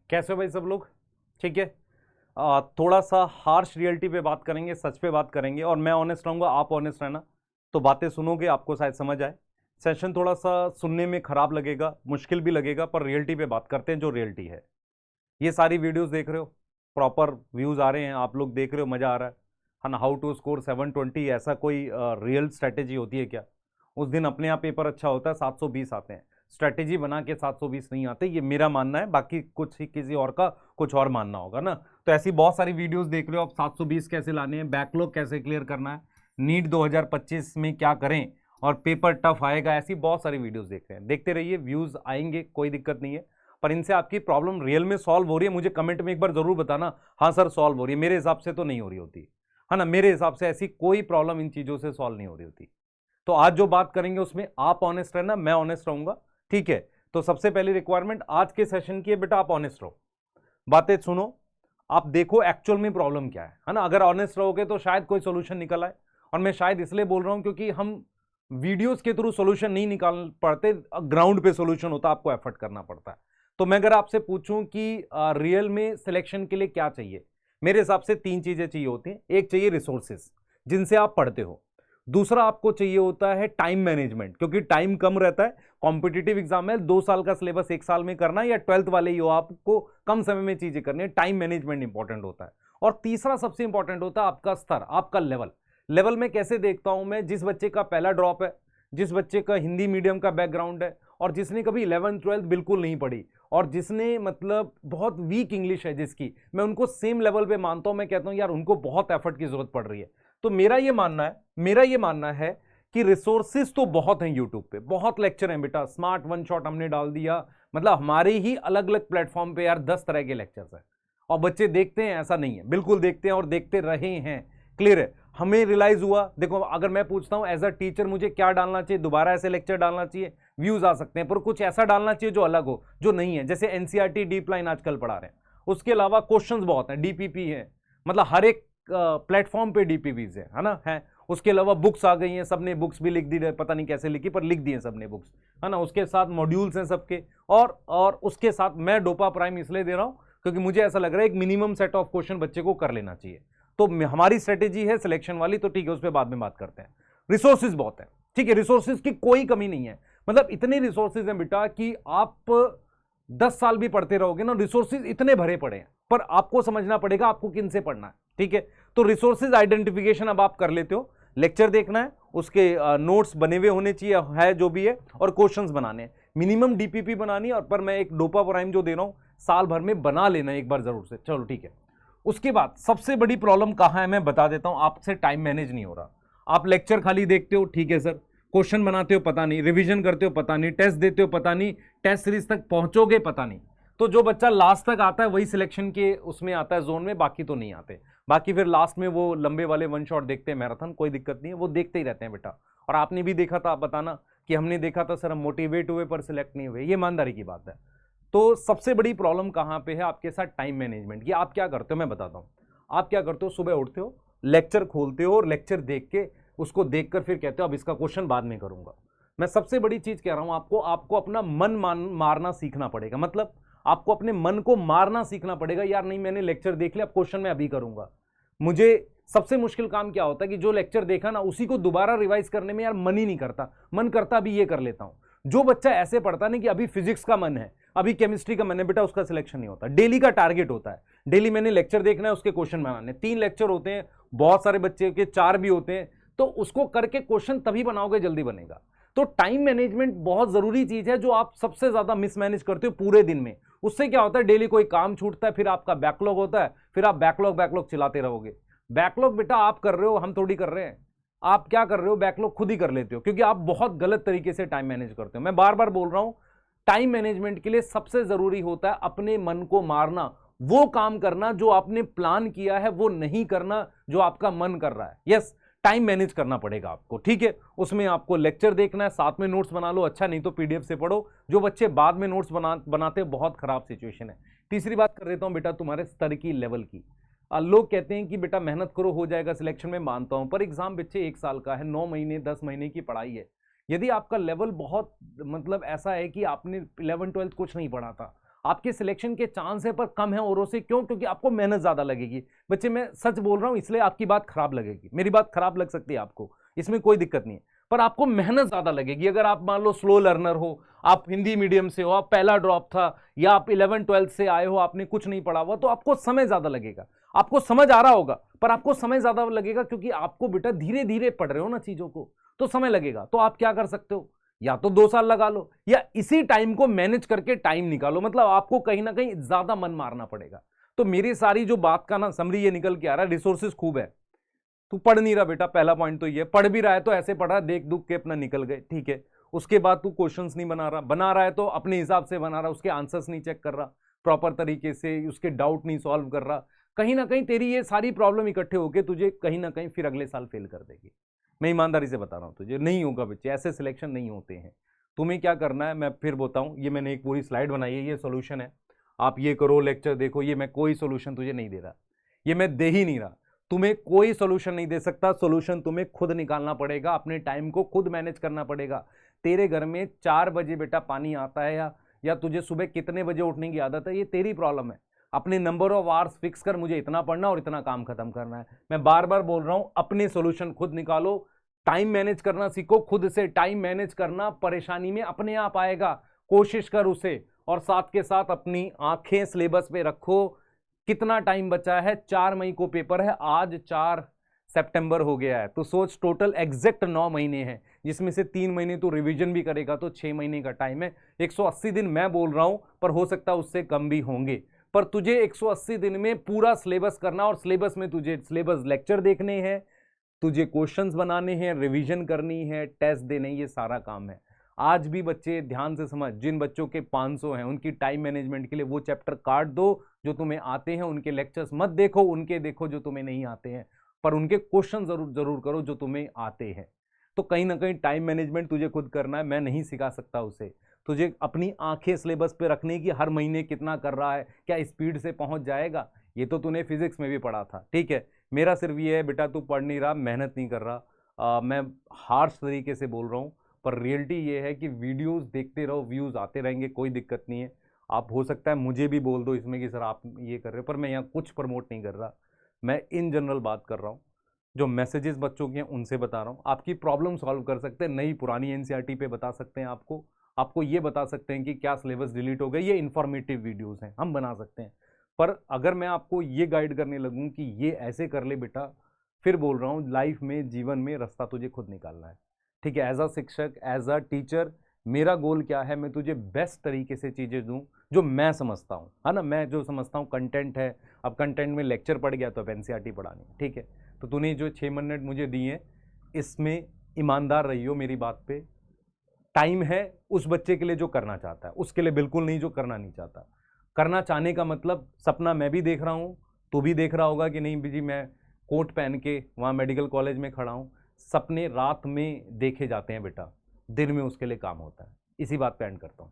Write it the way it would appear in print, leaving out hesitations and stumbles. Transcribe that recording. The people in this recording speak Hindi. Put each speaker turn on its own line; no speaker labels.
कैसे हो भाई सब लोग? ठीक है। थोड़ा सा हार्श रियलिटी पे बात करेंगे, सच पे बात करेंगे, और मैं ऑनेस्ट रहूंगा, आप ऑनेस्ट रहना। तो बातें सुनोगे, आपको शायद समझ आए। सेशन थोड़ा सा सुनने में खराब लगेगा, मुश्किल भी लगेगा, पर रियलिटी पे बात करते हैं जो रियलिटी है। ये सारी वीडियोस देख रहे हो, प्रॉपर व्यूज आ रहे हैं, आप लोग देख रहे हो, मजा आ रहा है ना? हाउ टू स्कोर 720, ऐसा कोई रियल स्ट्रेटेजी होती है क्या? उस दिन अपने आप पेपर अच्छा होता है, 720 आते हैं। स्ट्रेटेजी बना के 720 नहीं आते, ये मेरा मानना है, बाकी कुछ ही किसी और का कुछ और मानना होगा ना। तो ऐसी बहुत सारी वीडियोस देख रहे हो आप, 720 कैसे लाने हैं, बैकलॉग कैसे क्लियर करना है, नीट 2025 में क्या करें, और पेपर टफ आएगा, ऐसी बहुत सारी वीडियोस देख रहे हैं। देखते रहिए, व्यूज आएंगे, कोई दिक्कत नहीं है। पर इनसे आपकी प्रॉब्लम रियल में सॉल्व हो रही है, मुझे कमेंट में एक बार जरूर बताना, हाँ सर सॉल्व हो रही है। मेरे हिसाब से तो नहीं हो रही होती है ना, मेरे हिसाब से ऐसी कोई प्रॉब्लम इन चीजों से सॉल्व नहीं हो रही होती। तो आज जो बात करेंगे उसमें आप ऑनेस्ट रहना, मैं ऑनेस्ट रहूंगा, ठीक है? तो सबसे पहली रिक्वायरमेंट आज के सेशन की है, बेटा आप ऑनेस्ट रहो, बातें सुनो, आप देखो एक्चुअल में प्रॉब्लम क्या है ना? अगर ऑनेस्ट रहोगे तो शायद कोई सोल्यूशन निकल आए। और मैं शायद इसलिए बोल रहा हूं क्योंकि हम वीडियोस के थ्रू सोल्यूशन नहीं निकाल पाते, ग्राउंड पे सोल्यूशन होता है, आपको एफर्ट करना पड़ता है। तो मैं अगर आपसे पूछूं कि रियल में सिलेक्शन के लिए क्या चाहिए, मेरे हिसाब से तीन चीजें चाहिए होती हैं। एक चाहिए रिसोर्सेज जिनसे आप पढ़ते हो, दूसरा आपको चाहिए होता है टाइम मैनेजमेंट, क्योंकि टाइम कम रहता है, कॉम्पिटिटिव एग्जाम है, 2 साल का सिलेबस 1 साल में करना है, या 12th वाले ही हो, आपको कम समय में चीजें करनी है, टाइम मैनेजमेंट इंपॉर्टेंट होता है। और तीसरा सबसे इंपॉर्टेंट होता है आपका स्तर, आपका लेवल। लेवल में कैसे देखता हूं मैं? जिस बच्चे का पहला ड्रॉप है, जिस बच्चे का हिंदी मीडियम का बैकग्राउंड है, और जिसने कभी 11th 12th बिल्कुल नहीं पढ़ी, और जिसने मतलब बहुत वीक इंग्लिश है जिसकी, मैं उनको सेम लेवल पे मानता हूं। मैं कहता हूं यार उनको बहुत एफर्ट की जरूरत पड़ रही है। तो मेरा ये मानना है कि रिसोर्सेज तो बहुत हैं, यूट्यूब पे बहुत लेक्चर हैं बेटा, स्मार्ट वन शॉट हमने डाल दिया, मतलब हमारे ही अलग अलग प्लेटफॉर्म पे यार 10 तरह के लेक्चर्स हैं। और बच्चे देखते हैं, ऐसा नहीं है, बिल्कुल देखते हैं और देखते रहे हैं। क्लियर है? हमें रियलाइज हुआ, देखो अगर मैं पूछता हूं एज अ टीचर मुझे क्या डालना चाहिए, दोबारा ऐसे लेक्चर डालना चाहिए, व्यूज आ सकते हैं, पर कुछ ऐसा डालना चाहिए जो अलग हो, जो नहीं है। जैसे एनसीईआरटी डीप लाइन आजकल पढ़ा रहे हैं, उसके अलावा क्वेश्चंस बहुत हैं, डीपीपी है, मतलब हर एक प्लेटफॉर्म पे डीपीपीज है ना, है। उसके अलावा बुक्स आ गई हैं, सबने बुक्स भी लिख दी, पता नहीं कैसे लिखी, पर लिख दी है सबने बुक्स, है ना। उसके साथ मॉड्यूल्स हैं सबके, और उसके साथ मैं डोपा प्राइम इसलिए दे रहा हूं क्योंकि मुझे ऐसा लग रहा है एक मिनिमम सेट ऑफ क्वेश्चन बच्चे को कर लेना चाहिए। तो हमारी स्ट्रेटेजी है सिलेक्शन वाली, तो ठीक है, उस पर बाद में बात करते हैं। रिसोर्सेज बहुत है, ठीक है, रिसोर्सेज की कोई कमी नहीं है, मतलब इतने रिसोर्सेज हैं बेटा कि आप 10 साल भी पढ़ते रहोगे ना, रिसोर्सेज इतने भरे पड़े हैं, पर आपको समझना पड़ेगा आपको किन से पढ़ना है, ठीक है। तो रिसोर्सेज आइडेंटिफिकेशन अब आप कर लेते हो, लेक्चर देखना है, उसके नोट्स बने हुए होने चाहिए, है जो भी है, और क्वेश्चंस बनाने हैं, मिनिमम डीपीपी बनानी है। और पर मैं एक डोपा प्राइम जो दे रहा हूं, साल भर में बना लेना एक बार जरूर से, चलो ठीक है। उसके बाद सबसे बड़ी प्रॉब्लम कहां है मैं बता देता हूं, आपसे टाइम मैनेज नहीं हो रहा। आप लेक्चर खाली देखते हो, ठीक है सर, क्वेश्चन बनाते हो पता नहीं, रिवीजन करते हो पता नहीं, टेस्ट देते हो पता नहीं, टेस्ट सीरीज तक पहुंचोगे पता नहीं। तो जो बच्चा लास्ट तक आता है वही सिलेक्शन के उसमें आता है, जोन में, बाकी तो नहीं आते। बाकी फिर लास्ट में वो लंबे वाले वन शॉट देखते हैं, मैराथन, कोई दिक्कत नहीं है, वो देखते ही रहते हैं बेटा। और आपने भी देखा था, आप बताना कि हमने देखा था सर, हम मोटिवेट हुए पर सिलेक्ट नहीं हुए, ये ईमानदारी की बात है। तो सबसे बड़ी प्रॉब्लम कहां पे है आपके साथ? टाइम मैनेजमेंट की। आप क्या करते हो मैं बताता हूं। आप क्या करते हो, सुबह उठते हो, लेक्चर खोलते हो, और लेक्चर देख के उसको देखकर फिर कहते हो अब इसका क्वेश्चन बाद में करूंगा। मैं सबसे बड़ी चीज कह रहा हूं आपको, आपको अपना मन मारना सीखना पड़ेगा, मतलब आपको अपने मन को मारना सीखना पड़ेगा। यार नहीं, मैंने लेक्चर देख लिया, अब क्वेश्चन मैं अभी करूंगा। मुझे सबसे मुश्किल काम क्या होता है कि जो लेक्चर देखा ना उसी को दोबारा रिवाइज करने में यार मन ही नहीं करता, मन करता अभी ये कर लेता हूं। जो बच्चा ऐसे पढ़ता नहीं कि अभी फिजिक्स का मन है, अभी केमिस्ट्री का मन है, बेटा उसका सिलेक्शन नहीं होता। डेली का टारगेट होता है, डेली मैंने लेक्चर देखना है, उसके क्वेश्चन बनाने। 3 लेक्चर होते हैं, बहुत सारे बच्चे के 4 भी होते हैं, तो उसको करके क्वेश्चन तभी बनाओगे जल्दी बनेगा। तो टाइम मैनेजमेंट बहुत जरूरी चीज है, जो आप सबसे ज्यादा मिसमैनेज करते हो पूरे दिन में। उससे क्या होता है, डेली कोई काम छूटता है, फिर आपका बैकलॉग होता है, फिर आप बैकलॉग चलाते रहोगे। बैकलॉग बेटा आप कर रहे हो, हम थोड़ी कर रहे हैं। आप क्या कर रहे हो, बैकलॉग खुद ही कर लेते हो, क्योंकि आप बहुत गलत तरीके से टाइम मैनेज करते हो। मैं बार बार बोल रहा हूं, टाइम मैनेजमेंट के लिए सबसे जरूरी होता है अपने मन को मारना, वो काम करना जो आपने प्लान किया है, वो नहीं करना जो आपका मन कर रहा है। यस, टाइम मैनेज करना पड़ेगा आपको, ठीक है। उसमें आपको लेक्चर देखना है, साथ में नोट्स बना लो, अच्छा नहीं तो पीडीएफ से पढ़ो। जो बच्चे बाद में नोट्स बनाते हैं, बहुत खराब सिचुएशन है। तीसरी बात कर देता हूं बेटा, तुम्हारे स्तर की, लेवल की। लोग कहते हैं कि बेटा मेहनत करो हो जाएगा सिलेक्शन में, मानता हूं, पर एग्जाम बच्चे 1 साल का है, 9 महीने 10 महीने की पढ़ाई है। यदि आपका लेवल बहुत मतलब ऐसा है कि आपने 11th 12th कुछ नहीं पढ़ा था, आपके सिलेक्शन के चांस है पर कम है औरों से। क्यों? क्योंकि आपको मेहनत ज्यादा लगेगी। बच्चे मैं सच बोल रहा हूं, इसलिए आपकी बात खराब लगेगी, मेरी बात खराब लग सकती है आपको, इसमें कोई दिक्कत नहीं है, पर आपको मेहनत ज्यादा लगेगी। अगर आप मान लो स्लो लर्नर हो, आप हिंदी मीडियम से हो, आप पहला ड्रॉप था, या आप 11-12 से आए हो, आपने कुछ नहीं पढ़ा हुआ, तो आपको समय ज्यादा लगेगा। आपको समझ आ रहा होगा पर आपको समय ज्यादा लगेगा, क्योंकि आपको बेटा धीरे धीरे पढ़ रहे हो ना चीजों को, तो समय लगेगा। तो आप क्या कर सकते हो, या तो 2 साल लगा लो, या इसी टाइम को मैनेज करके टाइम निकालो। मतलब आपको कहीं ना कहीं ज्यादा मन मारना पड़ेगा। तो मेरी सारी जो बात का ना समरी ये निकल के आ रहा है, रिसोर्सेज खूब है, तू पढ़ नहीं रहा बेटा, पहला पॉइंट तो ये। पढ़ भी रहा है तो ऐसे पढ़ रहा है, देख दुख के अपना निकल गए, ठीक है। उसके बाद तू क्वेश्चंस नहीं बना रहा, बना रहा है तो अपने हिसाब से बना रहा, उसके आंसर्स नहीं चेक कर रहा प्रॉपर तरीके से, उसके डाउट नहीं सॉल्व कर रहा। कहीं ना कहीं तेरी ये सारी प्रॉब्लम इकट्ठे होकर तुझे कहीं ना कहीं फिर अगले साल फेल कर देगी। मैं ईमानदारी से बता रहा हूं तुझे, नहीं होगा बच्चे, ऐसे सिलेक्शन नहीं होते हैं। तुम्हें क्या करना है मैं फिर बताऊं, ये मैंने एक पूरी स्लाइड बनाई है, ये सोल्यूशन है, आप ये करो, लेक्चर देखो। ये मैं कोई सोल्यूशन तुझे नहीं दे रहा, ये मैं दे ही नहीं रहा, तुम्हें कोई सोल्यूशन नहीं दे सकता। सोल्यूशन तुम्हें खुद निकालना पड़ेगा, अपने टाइम को खुद मैनेज करना पड़ेगा। तेरे घर में 4 बजे बेटा पानी आता है या तुझे सुबह कितने बजे उठने की आदत है, ये तेरी प्रॉब्लम है। अपने नंबर ऑफ आवर्स फिक्स कर, मुझे इतना पढ़ना और इतना काम खत्म करना है। मैं बार बार बोल रहा हूं, अपने सोल्यूशन खुद निकालो, टाइम मैनेज करना सीखो खुद से। टाइम मैनेज करना परेशानी में अपने आप आएगा, कोशिश कर उसे। और साथ के साथ अपनी आंखें सिलेबस पे रखो। कितना टाइम बचा है? 4 मई को पेपर है, आज 4 सितंबर हो गया है, तो सोच टोटल एग्जैक्ट 9 महीने हैं, जिसमें से 3 महीने तो रिवीजन भी करेगा, तो 6 महीने का टाइम है। 180 दिन मैं बोल रहा हूं, पर हो सकता है उससे कम भी होंगे। पर तुझे 180 दिन में पूरा सिलेबस करना, और सिलेबस में तुझे सिलेबस लेक्चर देखने हैं, तुझे क्वेश्चंस बनाने हैं, रिवीजन करनी है, टेस्ट देने, ये सारा काम है। आज भी बच्चे ध्यान से समझ, जिन बच्चों के 500 हैं उनकी टाइम मैनेजमेंट के लिए वो चैप्टर काट दो जो तुम्हें आते हैं, उनके लेक्चर्स मत देखो, उनके देखो जो तुम्हें नहीं आते हैं, पर उनके क्वेश्चन जरूर जरूर करो जो तुम्हें आते हैं। तो कहीं ना कहीं टाइम मैनेजमेंट तुझे खुद करना है, मैं नहीं सिखा सकता उसे। तुझे अपनी आंखें सिलेबस पे रखने की, हर महीने कितना कर रहा है, क्या स्पीड से पहुंच जाएगा, ये तो तूने फिजिक्स में भी पढ़ा था, ठीक है। मेरा सिर्फ ये है बेटा, तू पढ़ नहीं रहा, मेहनत नहीं कर रहा। मैं हार्श तरीके से बोल रहा हूँ, पर रियलिटी ये है कि वीडियोस देखते रहो, व्यूज़ आते रहेंगे, कोई दिक्कत नहीं है। आप हो सकता है मुझे भी बोल दो इसमें कि सर आप ये कर रहे हो, पर मैं यहाँ कुछ प्रमोट नहीं कर रहा, मैं इन जनरल बात कर रहा हूँ। जो मैसेजेस बच्चों के हैं उनसे बता रहा हूँ, आपकी प्रॉब्लम सॉल्व कर सकते हैं, नई पुरानी एनसीईआरटी पे बता सकते हैं आपको ये बता सकते हैं कि क्या सिलेबस डिलीट हो गया, ये इन्फॉर्मेटिव वीडियोस हैं, हम बना सकते हैं। पर अगर मैं आपको ये गाइड करने लगूँ कि ये ऐसे कर ले बेटा, फिर बोल रहा हूँ लाइफ में, जीवन में रास्ता तुझे खुद निकालना है, ठीक है। एज अ शिक्षक, एज अ टीचर, मेरा गोल क्या है, मैं तुझे बेस्ट तरीके से चीज़ें दूं जो मैं समझता हूँ, है ना। मैं जो समझता हूँ कंटेंट है, अब कंटेंट में लेक्चर पढ़ गया तो अब एनसीईआरटी पढ़ानी, ठीक है। तो तूने जो 6 मिनट मुझे दिए, इसमें ईमानदार रहियो मेरी बात पे। टाइम है उस बच्चे के लिए जो करना चाहता है, उसके लिए बिल्कुल नहीं जो करना नहीं चाहता। करना चाहने का मतलब सपना मैं भी देख रहा हूँ, तू भी देख रहा होगा कि नहीं जी मैं कोट पहन के वहाँ मेडिकल कॉलेज में खड़ा हूँ। सपने रात में देखे जाते हैं बेटा, दिन में उसके लिए काम होता है। इसी बात पे एंड करता हूँ।